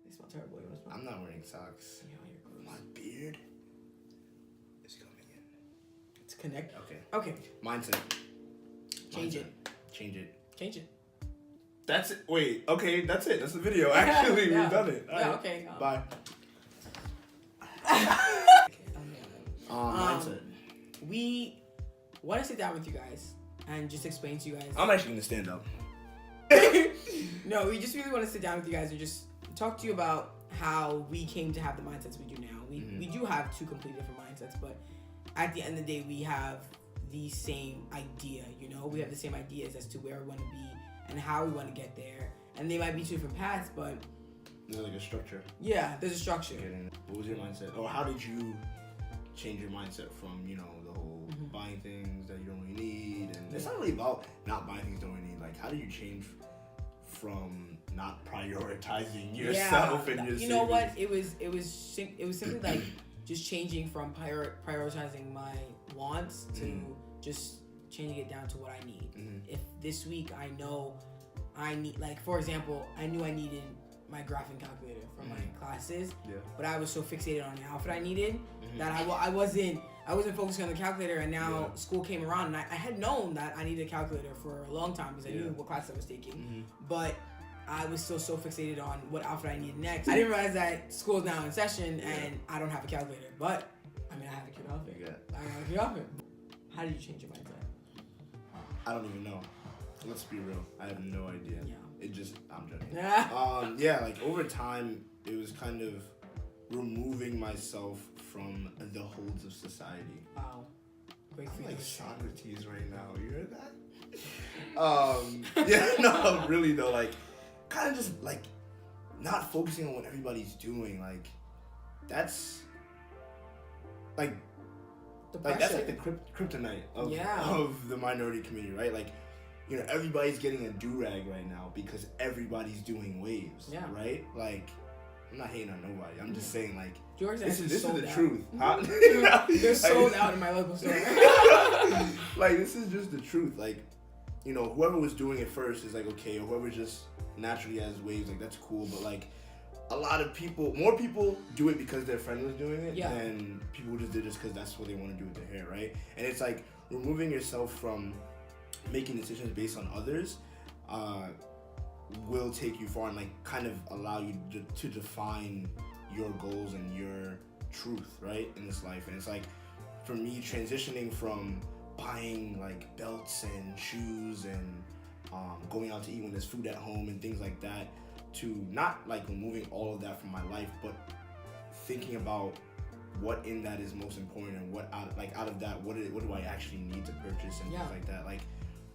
They smell terrible. You want to smell? I'm not wearing socks. Yeah, you're gross. My beard is coming in. It's connect. Okay. Mindset. Change it. Change it. Change it. That's it. Wait. Okay. That's it. That's the video. Actually, yeah. we've done it. All yeah. right. Okay. Bye. Mindset. We want to sit down with you guys and just explain to you guys. I'm actually gonna stand up. No, we just really want to sit down with you guys and just talk to you about how we came to have the mindsets we do now. We do have two completely different mindsets, but at the end of the day, we have the same idea. You know, we have the same ideas as to where we want to be and how we want to get there. And they might be two different paths, but there's like a structure. Yeah, there's a structure. What was your mindset? Or how did you change your mindset from, you know, the whole buying things that you don't really need? And it's not really about not buying things you don't really need. Like, how do you change from not prioritizing yourself and your You know what? It was simply like just changing from prioritizing my wants to just changing it down to what I need. If this week I know I need, like, for example, I knew I needed my graphing calculator for my classes, but I was so fixated on the outfit I needed that I wasn't focusing on the calculator. And now school came around, and I had known that I needed a calculator for a long time because I knew what class I was taking, but I was still so fixated on what outfit I needed next. I didn't realize that school is now in session and I don't have a calculator, but I mean, I have a cute outfit. I got a cute outfit. How did you change your mindset? I don't even know. Let's be real. I have no idea. Yeah. I'm joking. Like over time, it was kind of removing myself from the holds of society. Wow. Great I'm freedom. like Socrates right now. You heard that? No, really though. Like, kind of just like not focusing on what everybody's doing. Like, that's like that's like the kryptonite of the minority community, right? Like, you know, everybody's getting a do-rag right now because everybody's doing waves, right? Like, I'm not hating on nobody. I'm just saying, like, this is the truth. Huh? They're sold out in my local store. Like, this is just the truth. Like, you know, whoever was doing it first is like, okay, or whoever just naturally has waves, like, that's cool. But, like, a lot of people, more people do it because their friend was doing it than people who just did it just because that's what they want to do with their hair, right? And it's like removing yourself from making decisions based on others will take you far and like kind of allow you to define your goals and your truth, right, in this life. And it's like, for me, transitioning from buying like belts and shoes and going out to eat when there's food at home and things like that, to not like removing all of that from my life, but thinking about what in that is most important and what out of that, what do I actually need to purchase and things like that. Like,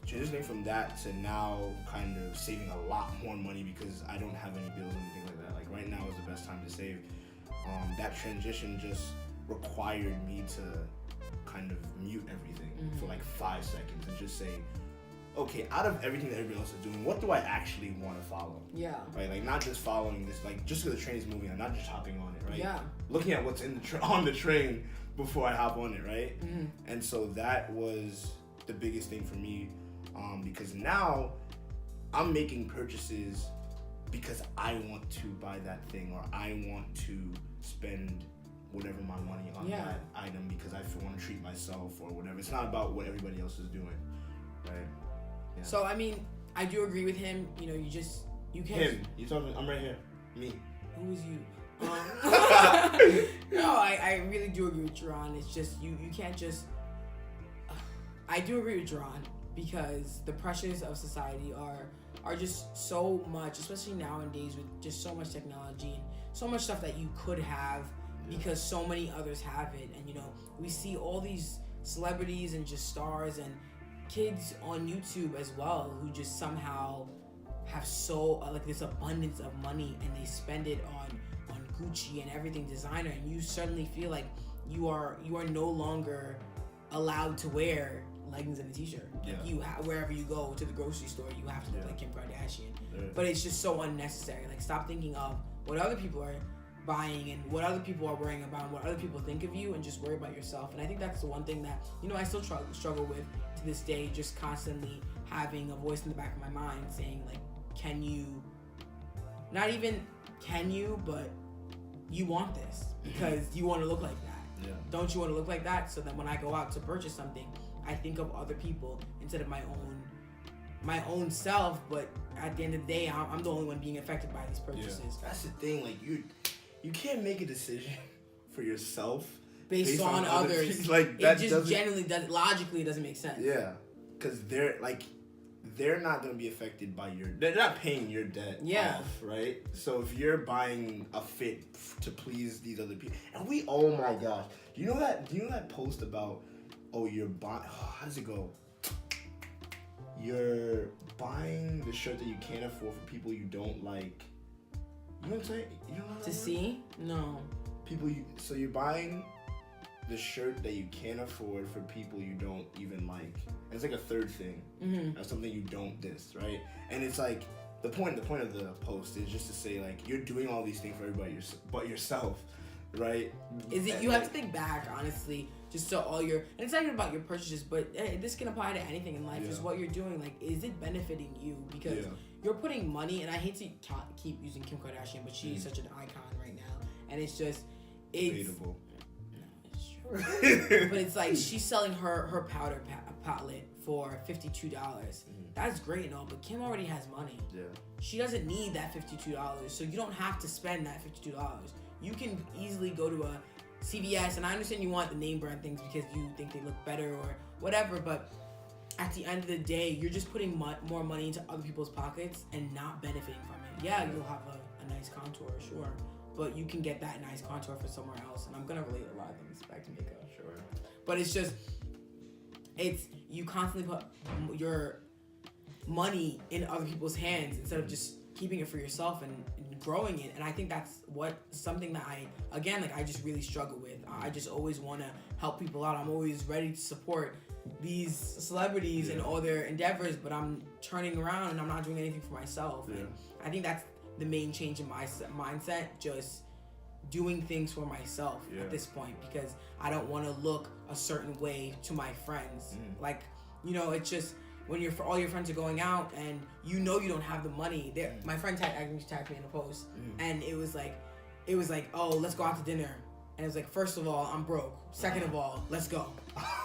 transitioning from that to now kind of saving a lot more money because I don't have any bills and things like that. Like, right now is the best time to save. That transition just required me to kind of mute everything for like 5 seconds and just say, okay, out of everything that everybody else is doing, what do I actually want to follow? Yeah. Right? Like, not just following this, like, just because the train is moving on, not just hopping on it, right? Yeah. Looking at what's in on the train before I hop on it, right? And so that was the biggest thing for me, because now I'm making purchases because I want to buy that thing, or I want to spend whatever my money on that item because I want to treat myself or whatever. It's not about what everybody else is doing, right? Yeah. So, I mean, I do agree with him. You know, you can't... Him. You talking... I'm right here. Me. Who is you? No, I really do agree with Jerron. It's just, you can't just... I do agree with Jerron because the pressures of society are just so much, especially nowadays with just so much technology and so much stuff that you could have because so many others have it. And, you know, we see all these celebrities and just stars and kids on YouTube as well who just somehow have so like this abundance of money and they spend it on Gucci and everything designer, and you suddenly feel like you are no longer allowed to wear leggings and a t-shirt. Like wherever you go to the grocery store, you have to look like Kim Kardashian. But it's just so unnecessary. Like, stop thinking of what other people are buying and what other people are worrying about and what other people think of you, and just worry about yourself. And I think that's the one thing that, you know, I still struggle with to this day, just constantly having a voice in the back of my mind saying, like, can can you? But you want this because you want to look like that. Yeah. Don't you want to look like that? So that when I go out to purchase something, I think of other people instead of my own self. But at the end of the day, I'm the only one being affected by these purchases. Yeah. That's the thing. Like you can't make a decision for yourself based on others. Like that just generally logically doesn't make sense. Yeah, because they're not gonna be affected by they're not paying your debt off, right? So if you're buying a fit to please these other people, and oh my gosh, do you know that post about, you're buying, how does it go? You're buying the shirt that you can't afford for people you don't like. You know what I'm saying? You know what to see? No. So you're buying the shirt that you can't afford for people you don't even like. And it's like a third thing. Mm-hmm. Or something you don't diss, right? And it's like the point of the post is just to say like you're doing all these things for everybody but yourself, right? Is it? You have to think back, honestly, just to all your, and it's not even about your purchases, but this can apply to anything in life. Yeah. Is what you're doing, like, is it benefiting you? Because you're putting money, and I hate to keep using Kim Kardashian, but she's such an icon right now, and it's debatable. No, it's true. But it's like she's selling her powder palette for $52. That's great and all, but Kim already has money. Yeah. She doesn't need that $52, so you don't have to spend that $52. You can easily go to a CVS, and I understand you want the name brand things because you think they look better or whatever, but at the end of the day, you're just putting more money into other people's pockets and not benefiting from it. Yeah, you'll have a nice contour, sure, but you can get that nice contour for somewhere else, and I'm gonna relate a lot of things back to makeup, sure. But it's you constantly put your money in other people's hands instead of just keeping it for yourself and growing it. And I think that's something that I just really struggle with. I just always want to help people out. I'm always ready to support these celebrities and all their endeavors, but I'm turning around and I'm not doing anything for myself. And I think that's the main change in my mindset, just doing things for myself at this point, because I don't want to look a certain way to my friends. Like, it's just when all your friends are going out and you don't have the money. My friend tagged me in a post, and it was like, oh, let's go out to dinner. And it was like, first of all, I'm broke. Second of all, let's go.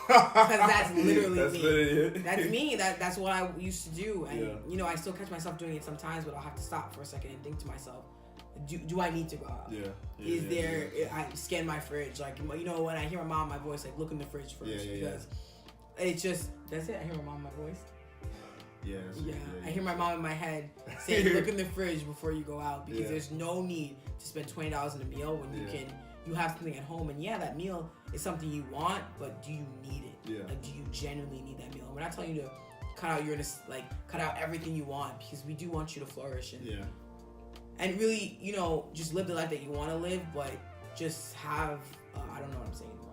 Because that's literally me. That's me. That's what I used to do. And, I still catch myself doing it sometimes, but I'll have to stop for a second and think to myself, do I need to go out? I scan my fridge. Like, when I hear my mom, my voice, like, look in the fridge first. Because it's just, that's it. I hear my mom, my voice. I hear my mom in my head saying, look in the fridge before you go out, because there's no need to spend $20 on a meal when you have something at home. And that meal is something you want, but do you need it? Like, do you genuinely need that meal? And we're not telling you to cut out everything you want, because we do want you to flourish and really, just live the life that you want to live, but just have, I don't know what I'm saying anymore.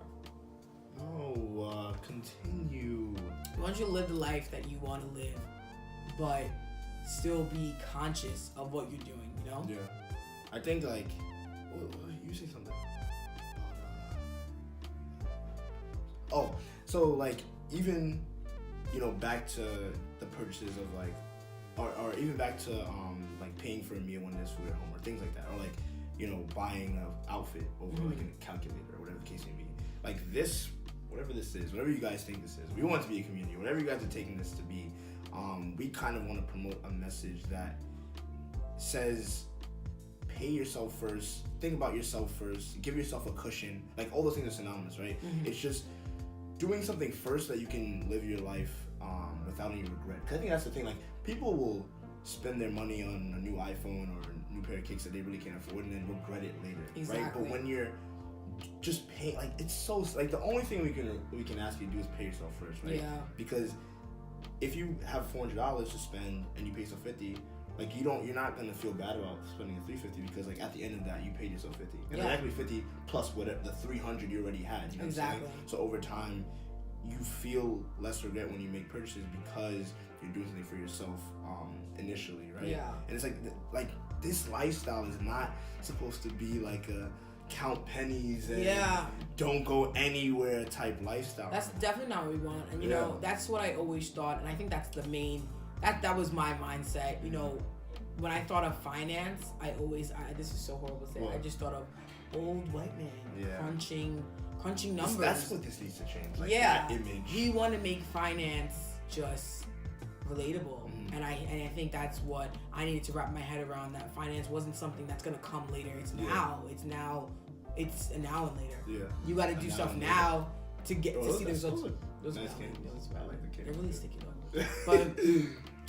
No, continue. We want you to live the life that you want to live, but still be conscious of what you're doing, Yeah. I think, like, you say something. So, like, even, back to the purchases of, like, or even back to, like, paying for a meal when there's food at home or things like that, or, like, buying an outfit over, like, a calculator or whatever the case may be. Like, this, whatever this is, whatever you guys think this is, we want it to be a community. Whatever you guys are taking this to be, we kind of want to promote a message that says, pay yourself first, think about yourself first, give yourself a cushion. Like, all those things are synonymous, right? It's just doing something first that you can live your life without any regret. Because I think that's the thing. Like, people will spend their money on a new iPhone or a new pair of kicks that they really can't afford and then regret it later, right? But when you're just paying, like, it's so, like, the only thing we can ask you to do is pay yourself first, right? Because if you have $400 to spend and you pay yourself $50, like, you're not gonna feel bad about spending a $350, because, like, at the end of that you paid yourself $50, and it's actually $50 plus whatever the $300 you already had. You know what I'm saying? So over time, you feel less regret when you make purchases because you're doing something for yourself initially, right? And it's like this lifestyle is not supposed to be like a count pennies and don't go anywhere type lifestyle. That's definitely not what we want. And that's what I always thought, and I think that's the main that was my mindset. when I thought of finance, this is so horrible to say. What? I just thought of old white man Yeah. crunching numbers. That's what this needs to change. Like, yeah, that image. we want to make finance just relatable, Mm-hmm. and I think that's what I needed to wrap my head around. That finance wasn't something that's gonna come later. It's now. It's a now and later. Yeah. You got to do stuff now to get to see the results. Good. Those Nice are candies. those I like the They're candies. really sticky though. But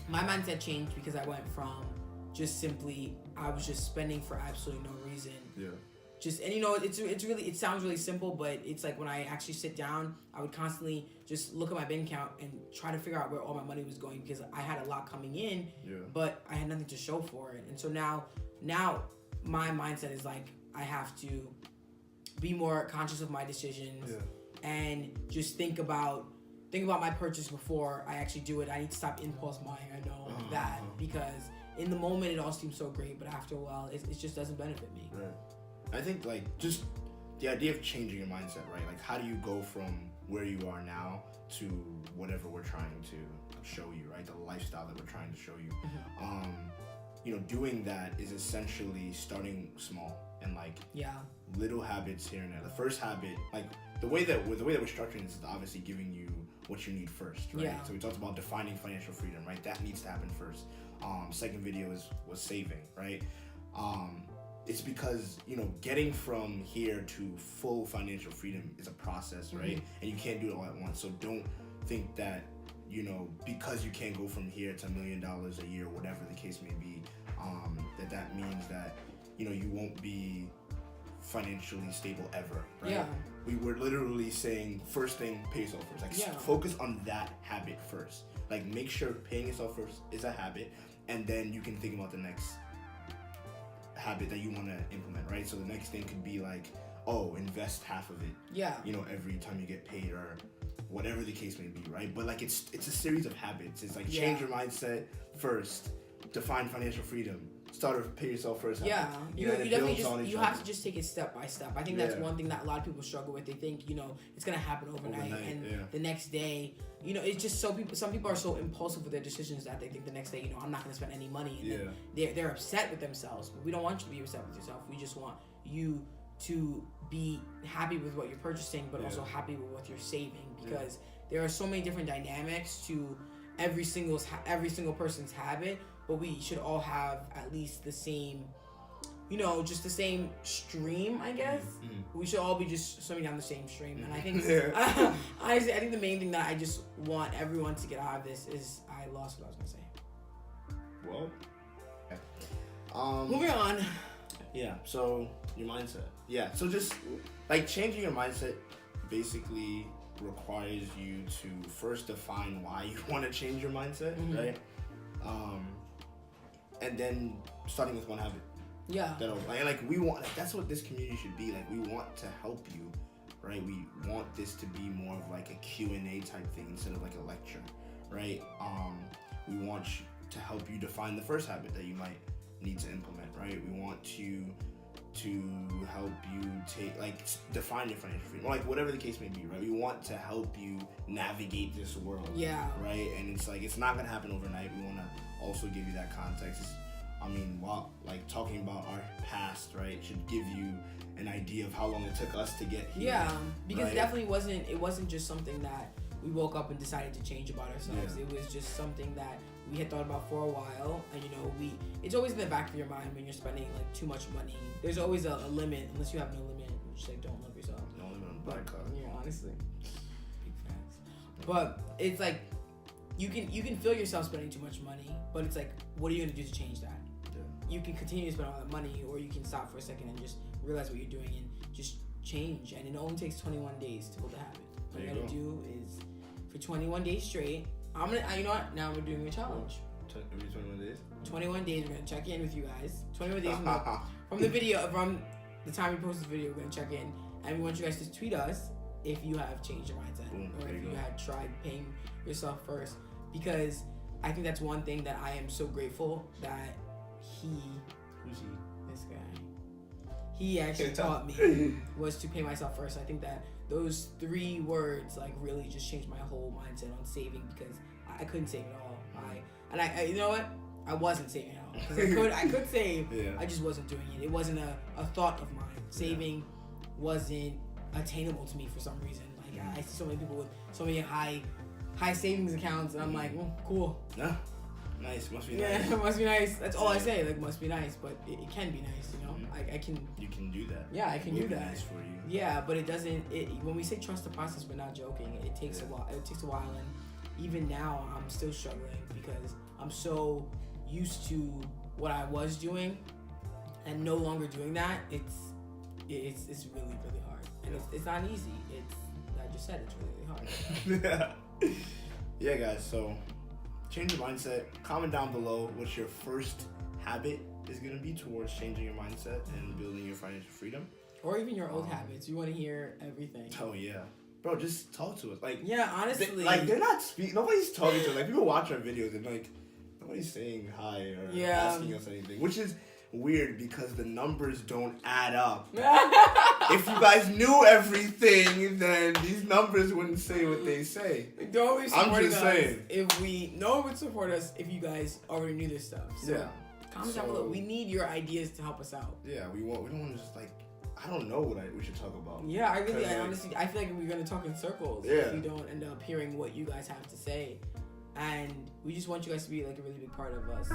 my mindset changed because I went from just simply I was just spending for absolutely no reason. Yeah. And you know, it's really, it sounds really simple, but it's like when I actually sit down, I would constantly just look at my bank account and try to figure out where all my money was going because I had a lot coming in, but I had nothing to show for it. And so now my mindset is like I have to be more conscious of my decisions and just think about my purchase before I actually do it. I need to stop impulse buying. I know that because in the moment it all seems so great, but after a while it just doesn't benefit me. Right. I think like just the idea of changing your mindset, right? Like how do you go from where you are now to whatever we're trying to show you, right? The lifestyle that we're trying to show you. You know, doing that is essentially starting small and like little habits here and there. The first habit, like the way that we're structuring this is obviously giving you what you need first, right? Yeah. So we talked about defining financial freedom, right? That needs to happen first. Second video was saving, right? It's because, you know, getting from here to full financial freedom is a process, right? And you can't do it all at once. So don't think that, you know, because you can't go from here to $1 million a year, whatever the case may be, that means that, you know, you won't be financially stable ever, right? Yeah. We were literally saying first thing, pay yourself first. Like focus on that habit first. Like make sure paying yourself first is a habit, and then you can think about the next habit that you want to implement, right? So the next thing could be like, oh, invest half of it. Yeah. You know, every time you get paid or whatever the case may be, right? But like it's a series of habits. It's like change your mindset first, define financial freedom, start to pay yourself first. Yeah, you definitely you have to just take it step by step. I think that's one thing that a lot of people struggle with. They think, you know, it's gonna happen overnight and the next day, you know, it's just some people are so impulsive with their decisions that they think the next day, you know, I'm not gonna spend any money, and then they're upset with themselves. But we don't want you to be upset with yourself. We just want you to be happy with what you're purchasing, but also happy with what you're saving, because there are so many different dynamics to every single person's habit. But we should all have at least the same, you know, just the same stream, I guess. We should all be just swimming down the same stream. And I think, I think the main thing that I just want everyone to get out of this is, I lost what I was going to say. Well, moving on. Yeah, so your mindset. Yeah, so just like changing your mindset basically requires you to first define why you want to change your mindset, right? And then starting with one habit. Yeah. Like we want, like, that's what this community should be. Like we want to help you, right? We want this to be more of like a Q&A type thing instead of like a lecture, right? We want to help you define the first habit that you might need to implement, right? We want to help you define your financial freedom, or like whatever the case may be, right? We want to help you navigate this world, right? And it's like, it's not gonna happen overnight. We want to also give you that context. While like talking about our past, right, should give you an idea of how long it took us to get here. Yeah, because it wasn't just something that we woke up and decided to change about ourselves. It was just something that we had thought about for a while, and you know, it's always in the back of your mind when you're spending like too much money. There's always a limit, unless you have no limit, which like don't love yourself. No limit on black card. Yeah, honestly, big facts. But it's like you can feel yourself spending too much money, but it's like, what are you gonna do to change that? You can continue to spend all that money, or you can stop for a second and just realize what you're doing and just change. And it only takes 21 days to build a habit. What you gotta do is, for 21 days straight, you know what? Now we're doing a challenge. 21 days? 21 days, we're gonna check in with you guys. 21 days from the video, from the time we post this video, we're gonna check in. And we want you guys to tweet us if you have changed your mindset. Or if you had tried paying yourself first. Because I think that's one thing that I am so grateful that Who's he? This guy. He actually taught me was to pay myself first. I think that those 3 words like really just changed my whole mindset on saving, because I couldn't save it all. I you know what? I wasn't saving it all. Because I could save. Yeah. I just wasn't doing it. It wasn't a thought of mine. Saving wasn't attainable to me for some reason. Like I see so many people with so many high savings accounts, and I'm like, cool. Yeah. Nice. Must be nice. Yeah, it must be nice. That's all I say. Like, must be nice, but it can be nice. You know, I can. You can do that. Yeah, I can do that. Nice for you. Yeah, but it doesn't. When we say trust the process, we're not joking. It takes a while. It takes a while, and even now, I'm still struggling because I'm so used to what I was doing, and no longer doing that. It's really really hard, and it's not easy. I just said it's really really hard. Yeah, guys. So change your mindset. Comment down below what your first habit is gonna be towards changing your mindset and building your financial freedom. Or even your old habits. You want to hear everything. Oh yeah, bro. Just talk to us. Like honestly, they're not speaking. Nobody's talking to us. Like people watch our videos and like nobody's saying hi or asking us anything, which is weird because the numbers don't add up. If you guys knew everything, then these numbers wouldn't say what they say. Don't be supporting us saying. no one would support us if you guys already knew this stuff. So comment down below. We need your ideas to help us out. Yeah, we don't want to just like, I don't know what we should talk about. Yeah, I honestly, I feel like we're gonna talk in circles if we don't end up hearing what you guys have to say. And we just want you guys to be like a really big part of us.